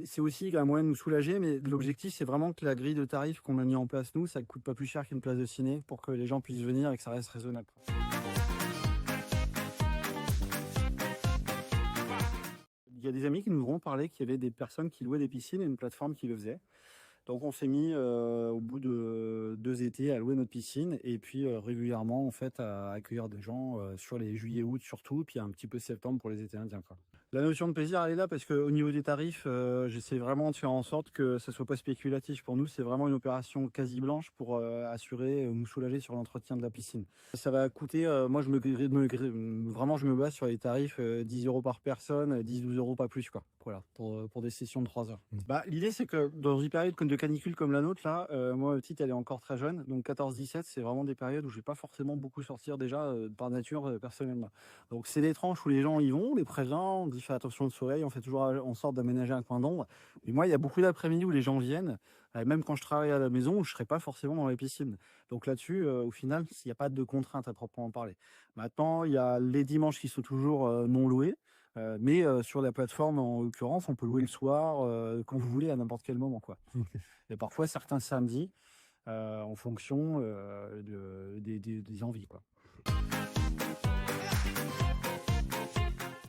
C'est aussi un moyen de nous soulager, mais l'objectif, c'est vraiment que la grille de tarifs qu'on a mis en place, nous, ça ne coûte pas plus cher qu'une place de ciné pour que les gens puissent venir et que ça reste raisonnable. Il y a des amis qui nous ont parlé qu'il y avait des personnes qui louaient des piscines et une plateforme qui le faisait. Donc on s'est mis au bout de 2 étés à louer notre piscine et puis régulièrement en fait à accueillir des gens sur les juillet-août surtout, puis un petit peu septembre pour les étés indiens, quoi. La notion de plaisir elle est là parce qu'au niveau des tarifs, j'essaie vraiment de faire en sorte que ça soit pas spéculatif. Pour nous, c'est vraiment une opération quasi blanche pour assurer, nous soulager sur l'entretien de la piscine. Ça va coûter, moi vraiment je me base sur les tarifs 10 € par personne, 10-12 € pas plus, quoi. Voilà, pour des sessions de 3 heures. Bah, l'idée, c'est que dans une période de canicule comme la nôtre, là, moi, petite, elle est encore très jeune, donc 14-17, c'est vraiment des périodes où je vais pas forcément beaucoup sortir déjà, par nature, personnellement. Donc, c'est des tranches où les gens y vont, on les prévient, on dit fais attention au soleil, on fait toujours en sorte d'aménager un coin d'ombre. Et moi, il y a beaucoup d'après-midi où les gens viennent, même quand je travaille à la maison, où je serai pas forcément dans les piscines. Donc là-dessus, au final, il n'y a pas de contraintes à proprement parler. Maintenant, il y a les dimanches qui sont toujours non loués. Mais sur la plateforme, en l'occurrence, on peut louer le soir, quand vous voulez, à n'importe quel moment, quoi. Et parfois certains samedis, en fonction des envies, quoi.